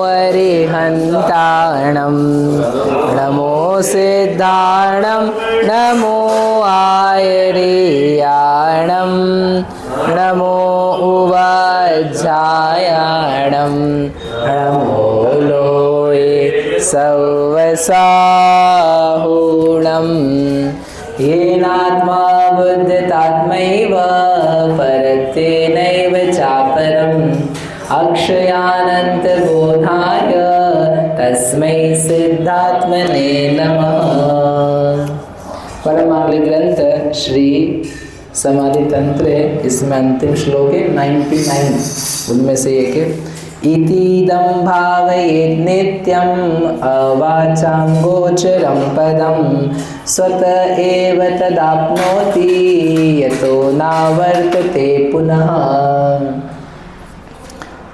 अरिहन्ताणं नमो सिद्धाणं नमो आयर्याणं नमो उवाज्यायाणं नमो लोये सवसाहुणं येनात्मा बुद्धतात्मैव परत्वेनैव चापरम् अक्षयानन्तबोधाय तस्मै सिद्धात्मने नमः। परमावली ग्रंथ श्री समाधि तंत्र है, इसमें अंतिम श्लोक है 99, उनमें से एक है इतीदं भावयेत् नित्यम् अवाचां गोचरं पदं स्वत एव तदाप्नोति यतो नावर्तते पुनः।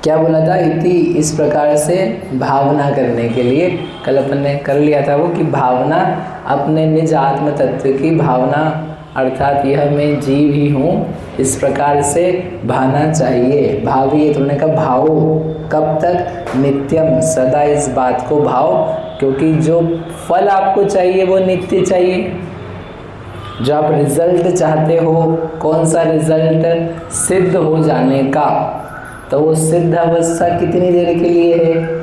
क्या बोला था? इति इस प्रकार से भावना करने के लिए कल अपन ने कर लिया था वो कि भावना अपने निज आत्म तत्व की भावना, अर्थात यह मैं जीव ही हूँ, इस प्रकार से भाना चाहिए। भाविए तुमने कहा भाव, कब तक? नित्यम, सदा इस बात को भाव, क्योंकि जो फल आपको चाहिए वो नित्य चाहिए। जो आप रिजल्ट चाहते हो, कौन सा रिजल्ट? सिद्ध हो जाने का। तो वो सिद्ध अवस्था कितनी देर के लिए है?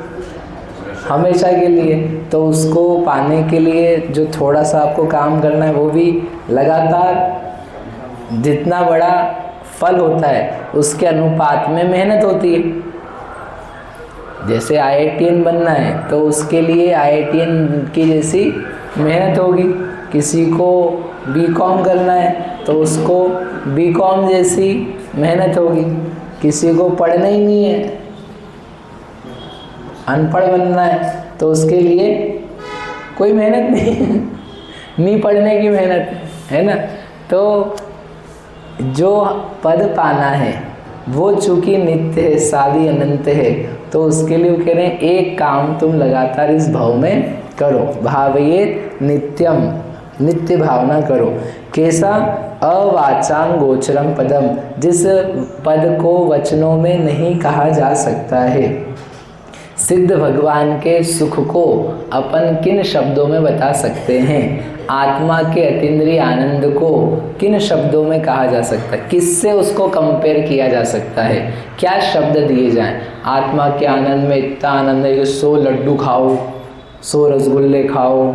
हमेशा के लिए। तो उसको पाने के लिए जो थोड़ा सा आपको काम करना है वो भी लगातार जितना बड़ा फल होता है उसके अनुपात में मेहनत होती है। जैसे IITN बनना है तो उसके लिए IITN की जैसी मेहनत होगी। किसी को BCom करना है तो उसको BCom जैसी मेहनत होगी। किसी को पढ़ना ही नहीं है, अनपढ़ बनना है तो उसके लिए कोई मेहनत नहीं पढ़ने की मेहनत है ना। तो जो पद पाना है वो चूंकि नित्य है, शादी अनंत है, तो उसके लिए वो कह रहे हैं एक काम तुम लगातार इस भाव में करो। भावयेत नित्यम, नित्य भावना करो। कैसा? अवाचां गोचरम पदम, जिस पद को वचनों में नहीं कहा जा सकता है। सिद्ध भगवान के सुख को अपन किन शब्दों में बता सकते हैं? आत्मा के अतीन्द्रिय आनंद को किन शब्दों में कहा जा सकता है? किससे उसको कंपेयर किया जा सकता है? क्या शब्द दिए जाएं? आत्मा के आनंद में इतना आनंद है कि 100 लड्डू खाओ, 100 रसगुल्ले खाओ,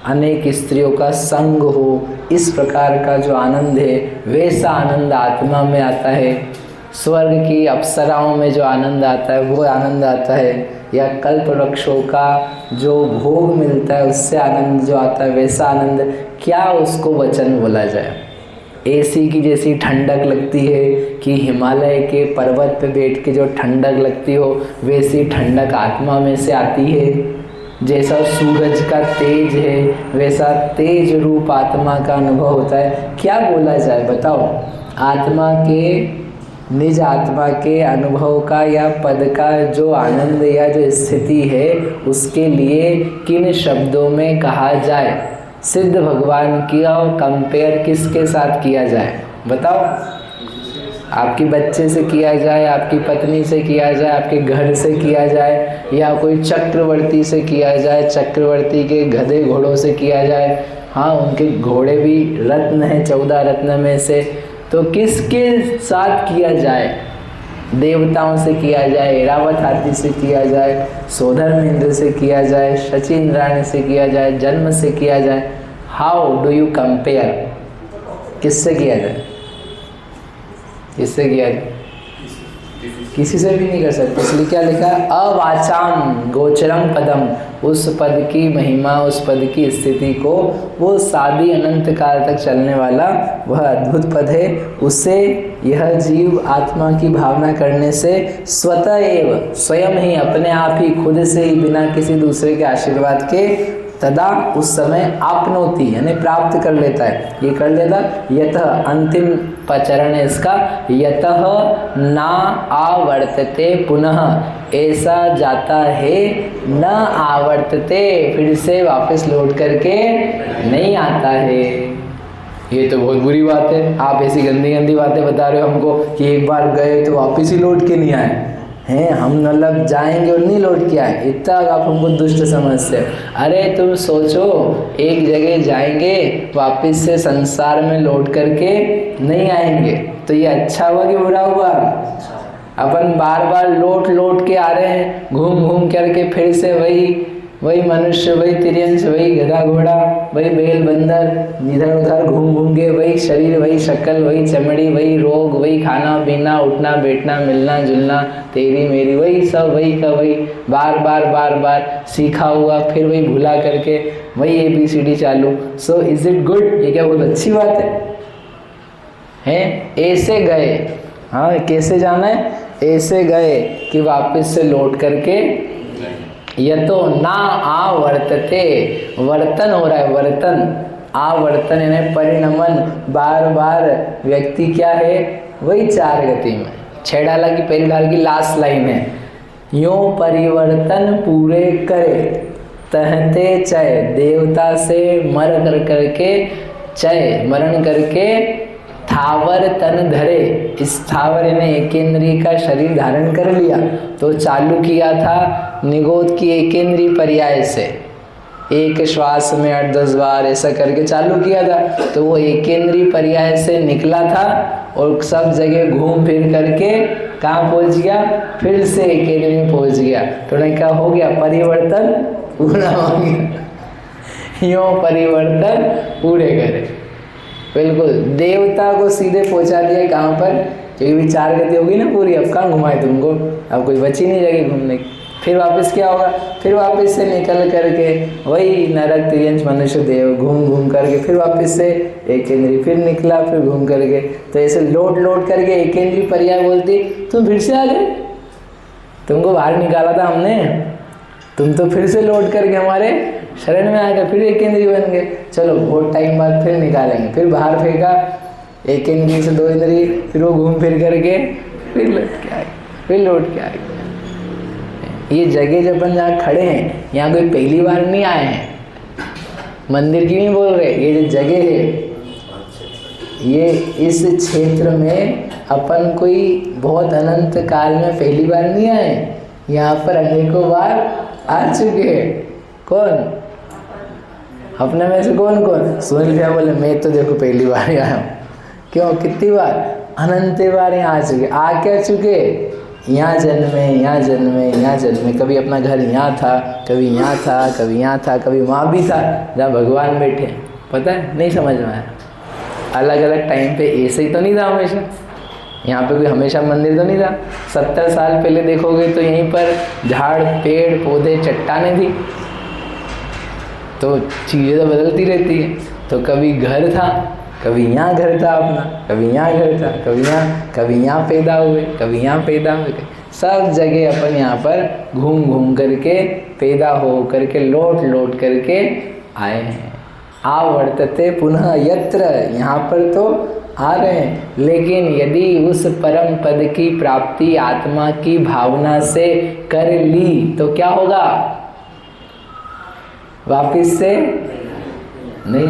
अनेक स्त्रियों का संग हो, इस प्रकार का जो आनंद है वैसा आनंद आत्मा में आता है। स्वर्ग की अप्सराओं में जो आनंद आता है वो आनंद आता है, या कल्प वृक्षों का जो भोग मिलता है उससे आनंद जो आता है वैसा आनंद, क्या उसको वचन बोला जाए? AC की जैसी ठंडक लगती है कि हिमालय के पर्वत पे बैठ के जो ठंडक लगती हो वैसी ठंडक आत्मा में से आती है। जैसा सूरज का तेज है वैसा तेज रूप आत्मा का अनुभव होता है। क्या बोला जाए बताओ? आत्मा के, निज आत्मा के अनुभव का या पद का जो आनंद या जो स्थिति है उसके लिए किन शब्दों में कहा जाए? सिद्ध भगवान की कंपेयर किसके साथ किया जाए बताओ? आपकी बच्चे से किया जाए, आपकी पत्नी से किया जाए, आपके घर से किया जाए, या कोई चक्रवर्ती से किया जाए, चक्रवर्ती के गधे घोड़ों से किया जाए। हाँ, उनके घोड़े भी रत्न हैं, 14 रत्न में से। तो किसके साथ किया जाए? देवताओं से किया जाए, ऐरावत हाथी से किया जाए, सोधर्मेंद्र से किया जाए, शची इंद्राणी से किया जाए, जन्म से किया जाए। How do you compare? किससे किया जाए? किससे किया जाए? किसी से भी नहीं कर सकते। इसलिए क्या लिखा है? अवाचाम गोचरम पदम, उस पद की महिमा, उस पद की स्थिति को, वो शादी अनंत काल तक चलने वाला वह अद्भुत पद है, उसे यह जीव आत्मा की भावना करने से स्वतः एव, स्वयं ही, अपने आप ही, खुद से ही, बिना किसी दूसरे के आशीर्वाद के, तदा उस समय आपनोति यानी प्राप्त कर लेता है। ये कर लेता, यतः अंतिम चरण है इसका, यतः ना आवर्तते पुनः, ऐसा जाता है न आवर्तते, फिर से वापस लौट करके नहीं आता है। ये तो बहुत बुरी बात है। आप ऐसी गंदी गंदी बातें बता रहे हो हमको कि एक बार गए तो वापस ही लौट के नहीं आए। हैं हम मतलब जाएंगे और नहीं लौट के आए, इतना आप हमको दुष्ट समझते हो। अरे तुम सोचो, एक जगह जाएंगे वापस से संसार में लौट करके नहीं आएंगे, तो ये अच्छा हुआ कि बुरा हुआ? अपन बार बार लौट लौट के आ रहे हैं, घूम घूम करके फिर से वही मनुष्य, वही तिर्यंश, वही गधा घोड़ा, वही बैल बंदर, इधर उधर घूम घूम के वही शरीर, वही शक्ल, वही चमड़ी, वही रोग, वही खाना पीना, उठना बैठना, मिलना जुलना, तेरी मेरी, वही सब वही का वही, बार बार सीखा हुआ, फिर वही भुला करके वही ABCD चालू। So is it good? ये क्या बहुत अच्छी बात है? ऐसे गए, हाँ कैसे जाना है? ऐसे गए कि वापस से लौट करके यतो ना आवर्तते, वर्तन हो रहा है, वर्तन, आवर्तन यानी परिणमन, बार बार व्यक्ति क्या है, वही 4 गति में। 6 डाला की पहली डाल की लास्ट लाइन है, यों परिवर्तन पूरे करे तहते चय, देवता से मर कर करके चय, मरण करके थावर तन धरे, स्थावर यानी एकेंद्रीय का शरीर धारण कर लिया। तो चालू किया था निगोद की एकेंद्रीय पर्याय से, एक श्वास में 8-10 बार ऐसा करके चालू किया था, तो वो एकेंद्रीय पर्याय से निकला था और सब जगह घूम फिर करके कहाँ पहुँच गया? फिर से एकेंद्रीय में पहुँच गया। तो ने क्या हो गया? परिवर्तन पूरा हो गया। यों परिवर्तन पूरे करे, बिल्कुल देवता को सीधे पहुंचा दिया। कहाँ पर? क्योंकि भी 4 गति होगी ना पूरी, अब कहाँ घुमाए तुमको, अब कोई बची नहीं जगह घूमने की। फिर वापस क्या होगा? फिर वापस से निकल करके वही नरक तिर्यंश मनुष्य देव घूम घूम करके फिर वापस से एकेंद्रीय, फिर निकला, फिर घूम करके, तो ऐसे लौट करके एकेंद्रीय पर्याय बोलती। तुम फिर से आ गए, तुमको बाहर निकाला था हमने, तुम तो फिर से लौट करके हमारे शरण में आ गए, फिर एकेंद्रीय बन गए। चलो बहुत टाइम बाद फिर निकालेंगे, फिर बाहर फेंका, एकेंद्रीय से 2 इंद्रिय, फिर वो घूम फिर करके फिर लौट के आए, फिर लौट के आए। ये जगह जब अपन जहाँ खड़े हैं, यहाँ कोई पहली बार नहीं आए हैं, मंदिर की नहीं बोल रहे, ये जो जगह है, ये इस क्षेत्र में अपन कोई बहुत अनंत काल में पहली बार नहीं आए, यहाँ पर अनेकों बार आ चुके हैं। कौन? अपने में से कौन? सुनील भैया बोले मैं तो देखो पहली बार आया हूँ। क्यों? कितनी बार? अनंत बार यहाँ आ चुके। आ क्या चुके? यहाँ जन्मे, यहाँ जन्मे, यहाँ जन्मे। कभी अपना घर यहाँ था, कभी यहाँ था, कभी यहाँ था, कभी वहाँ भी था जहाँ भगवान बैठे। पता है? नहीं समझ में आया। अलग अलग टाइम पे ऐसे ही तो नहीं था हमेशा, यहाँ पे कोई हमेशा मंदिर तो नहीं था। 70 साल पहले देखोगे तो यहीं पर झाड़ पेड़ पौधे चट्टानें थी, तो चीज़ें तो बदलती रहती है। तो कभी घर था, कभी यहाँ घर था अपना, कभी यहाँ घर था, कभी यहाँ पैदा हुए, कभी यहाँ पैदा हुए। सब जगह अपन यहाँ पर घूम घूम करके पैदा हो करके लौट करके आए हैं। आवर्तते पुनः यत्र, यहाँ पर तो आ रहे हैं, लेकिन यदि उस परम पद की प्राप्ति आत्मा की भावना से कर ली तो क्या होगा? वापिस से नहीं,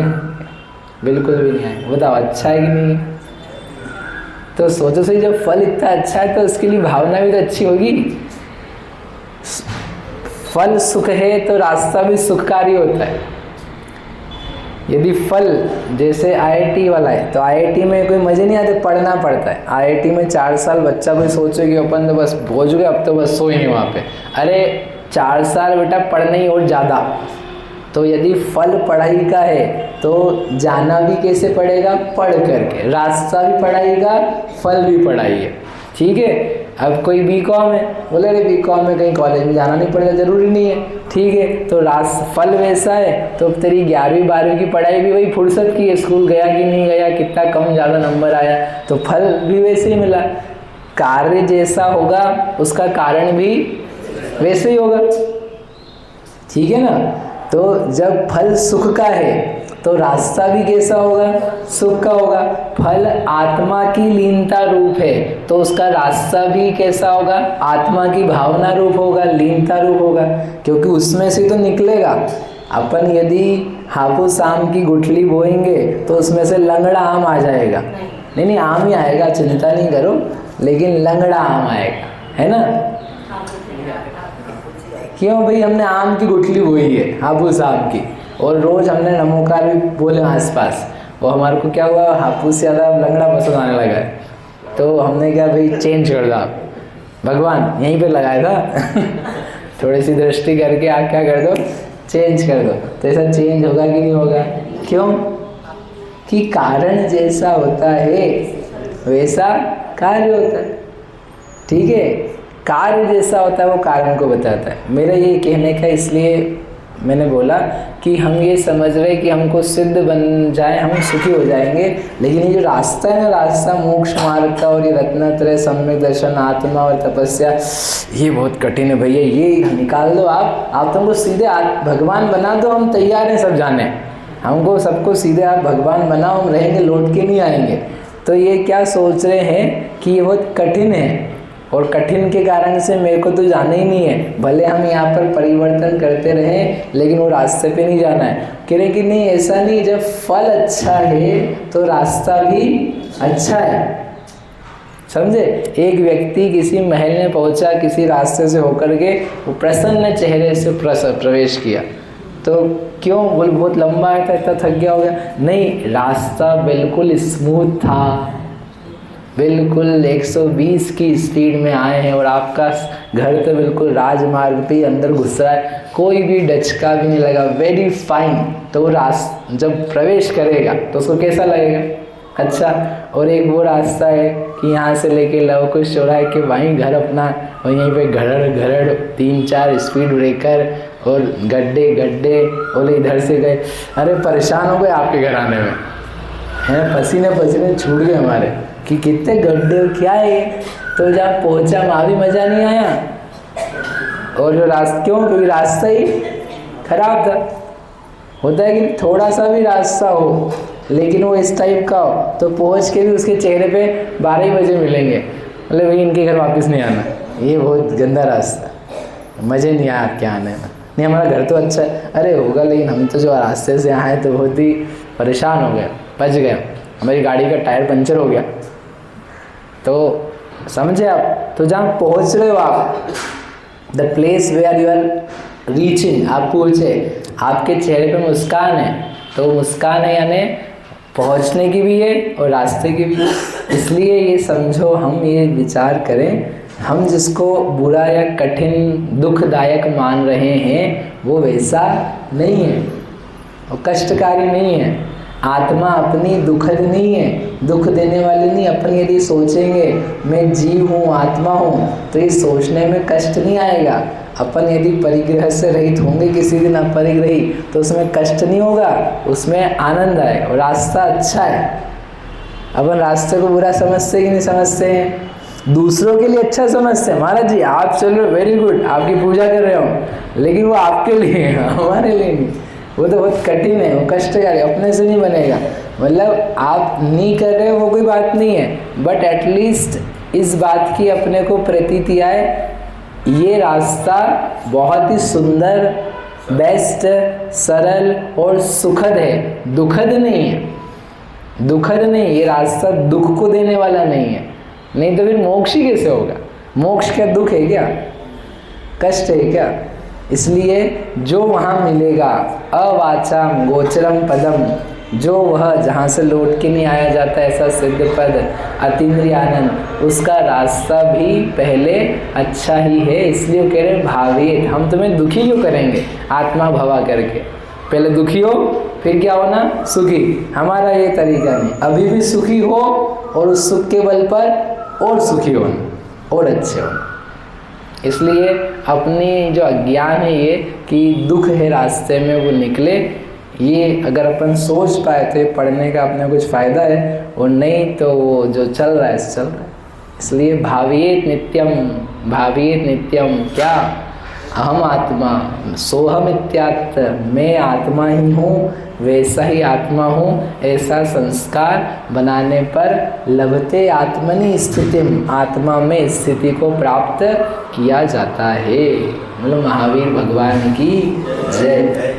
बिल्कुल भी नहीं आए। बताओ अच्छा है कि नहीं? तो सोचो सही, जब फल इतना अच्छा है तो उसके लिए भावना भी तो अच्छी होगी। फल सुख है तो रास्ता भी सुखकारी होता है। यदि फल जैसे IIT वाला है तो IIT में कोई मज़े नहीं आते, पढ़ना पड़ता है। IIT में 4 साल बच्चा कोई सोचे कि अपन तो बस पहुँच गए, अब तो बस सोएंगे वहाँ पे। अरे 4 साल बेटा पढ़ना ही और ज़्यादा। तो यदि फल पढ़ाई का है तो जाना भी कैसे पड़ेगा? पढ़ करके। रास्ता भी पढ़ाई का, फल भी पढ़ाई है। ठीक है? अब कोई BCom है, बोले अरे BCom में कहीं कॉलेज में जाना नहीं पड़ेगा, ज़रूरी नहीं है। ठीक है, तो फल वैसा है तो तेरी 11वीं 12वीं की पढ़ाई भी वही फुर्सत की है, स्कूल गया कि नहीं गया, कितना कम ज़्यादा नंबर आया, तो फल भी वैसे ही मिला। कार्य जैसा होगा उसका कारण भी वैसे ही होगा। ठीक है ना? तो जब फल सुख का है तो रास्ता भी कैसा होगा? सुख का होगा। फल आत्मा की लीनता रूप है तो उसका रास्ता भी कैसा होगा? आत्मा की भावना रूप होगा, लीनता रूप होगा, क्योंकि उसमें से तो निकलेगा। अपन यदि हापुस आम की गुठली बोएंगे तो उसमें से लंगड़ा आम आ जाएगा। नहीं आम ही आएगा, चिंता नहीं करो, लेकिन लंगड़ा आम आएगा, है ना? क्यों भाई, हमने आम की गुठली बोई है हापुस आम की, और रोज हमने नमोकार भी बोले आसपास, और हमारे को क्या हुआ, हापुस से ज़्यादा लंगड़ा पसंद आने लगा है। तो हमने क्या भाई, चेंज कर दो आप, भगवान यहीं पे लगाया था थोड़ी सी दृष्टि करके आप क्या कर दो, चेंज कर दो। तो ऐसा चेंज होगा कि नहीं होगा? क्यों कि कारण जैसा होता है वैसा कार्य होता है। ठीक है, कार्य जैसा होता है वो कारण को बताता है। मेरा ये कहने का इसलिए मैंने बोला कि हम ये समझ रहे कि हमको सिद्ध बन जाए, हम सुखी हो जाएंगे, लेकिन ये जो रास्ता है ना, रास्ता मोक्ष मार्ग का, और ये रत्नत्रय, सम्यक दर्शन, आत्मा और तपस्या, ये बहुत कठिन है भैया, ये निकाल दो आप तुमको सीधे भगवान बना दो, हम तैयार हैं सब जाने, हमको सबको सीधे आप भगवान बनाओ, हम रहेंगे, लौट के नहीं आएंगे। तो ये क्या सोच रहे हैं कि ये बहुत कठिन है, और कठिन के कारण से मेरे को तो जाना ही नहीं है, भले हम यहाँ पर परिवर्तन करते रहें लेकिन वो रास्ते पे नहीं जाना है। कह रहे कि नहीं, ऐसा नहीं, जब फल अच्छा है तो रास्ता भी अच्छा है। समझे? एक व्यक्ति किसी महल में पहुंचा, किसी रास्ते से होकर के, वो प्रसन्न चेहरे से प्रवेश किया, तो क्यों बोल बहुत लंबा है, इतना थक गया हो गया? नहीं, रास्ता बिल्कुल स्मूथ था, बिल्कुल 120 की स्पीड में आए हैं, और आपका घर तो बिल्कुल राजमार्ग पे अंदर घुस रहा है, कोई भी डचका भी नहीं लगा, वेरी फाइन। तो वो जब प्रवेश करेगा तो उसको कैसा लगेगा? अच्छा। और एक वो रास्ता है कि यहाँ से लेके लव कुश चौराहे के वहीं घर अपना, और यहीं पे घड़ड़ 3-4 स्पीड ब्रेकर और गड्ढे, और इधर से गए, अरे परेशान हो गए आपके घर आने में, हैं पसीने छूट गए हमारे कि कितने गड्ढे, क्या है ये। तो जब पहुंचा वहाँ भी मज़ा नहीं आया, और जो रास्ता, क्यों? क्योंकि रास्ता ही खराब था। होता है कि थोड़ा सा भी रास्ता हो लेकिन वो इस टाइप का हो, तो पहुंच के भी उसके चेहरे पे 12 बजे मिलेंगे, मतलब भाई इनके घर वापस नहीं आना, ये बहुत गंदा रास्ता, मज़े नहीं आया आपके आने में। नहीं, हमारा घर तो अच्छा है, अरे होगा, लेकिन हम तो जो रास्ते से आए तो बहुत ही परेशान हो गए, बच गए, हमारी गाड़ी का टायर पंचर हो गया। तो समझे आप? तो जहाँ पहुँच रहे हो आप, the place where you are reaching, आप पहुँचे, आपके चेहरे पे मुस्कान है, तो मुस्कान है यानी पहुँचने की भी है और रास्ते की भी। इसलिए ये समझो, हम ये विचार करें, हम जिसको बुरा या कठिन दुखदायक मान रहे हैं वो वैसा नहीं है, वो कष्टकारी नहीं है। आत्मा अपनी दुखद नहीं है, दुख देने वाली नहीं। अपन यदि सोचेंगे मैं जीव हूँ, आत्मा हूँ, तो ये सोचने में कष्ट नहीं आएगा। अपन यदि परिग्रह से रहित होंगे किसी दिन अपरिग्रही, तो उसमें कष्ट नहीं होगा, उसमें आनंद आएगा, और रास्ता अच्छा है। अपन रास्ते को बुरा समझते कि नहीं समझते हैं? दूसरों के लिए अच्छा समझते हैं, महाराज जी आप चल रहे हो, वेरी गुड, आपकी पूजा कर रहे हो, लेकिन वो आपके लिए है, हमारे लिए नहीं। वो तो बहुत कठिन है, वो कष्टकारी, अपने से नहीं बनेगा। मतलब आप नहीं कर रहे हो वो कोई बात नहीं है, बट एटलीस्ट इस बात की अपने को प्रतीति आए, ये रास्ता बहुत ही सुंदर, बेस्ट, सरल और सुखद है, दुखद नहीं है। दुखद नहीं, ये रास्ता दुख को देने वाला नहीं है, नहीं तो फिर मोक्ष ही कैसे होगा? मोक्ष क्या दुख है क्या? कष्ट है क्या? इसलिए जो वहाँ मिलेगा, अवाचाम गोचरम पदम, जो वह जहाँ से लौट के नहीं आया जाता ऐसा सिद्ध पद, अतीन्द्रिय आनंद, उसका रास्ता भी पहले अच्छा ही है। इसलिए वो कह रहे हैं भावेत, हम तुम्हें दुखी क्यों करेंगे आत्मा भवा करके? पहले दुखी हो फिर क्या होना? सुखी। हमारा ये तरीका नहीं, अभी भी सुखी हो और उस सुख के बल पर और सुखी होना और अच्छे होना। इसलिए अपनी जो अज्ञान है ये कि दुख है रास्ते में, वो निकले, ये अगर अपन सोच पाए तो ये पढ़ने का अपने कुछ फ़ायदा है, और नहीं तो वो जो चल रहा है चल रहा है। इसलिए भावियेत नित्यम, भावियेत नित्यम, क्या? अहम आत्मा सोहम इत्यात्, मैं आत्मा ही हूँ, वैसा ही आत्मा हूँ, ऐसा संस्कार बनाने पर लभते आत्मनि स्थितिम, आत्मा में स्थिति को प्राप्त किया जाता है। मतलब महावीर भगवान की जय।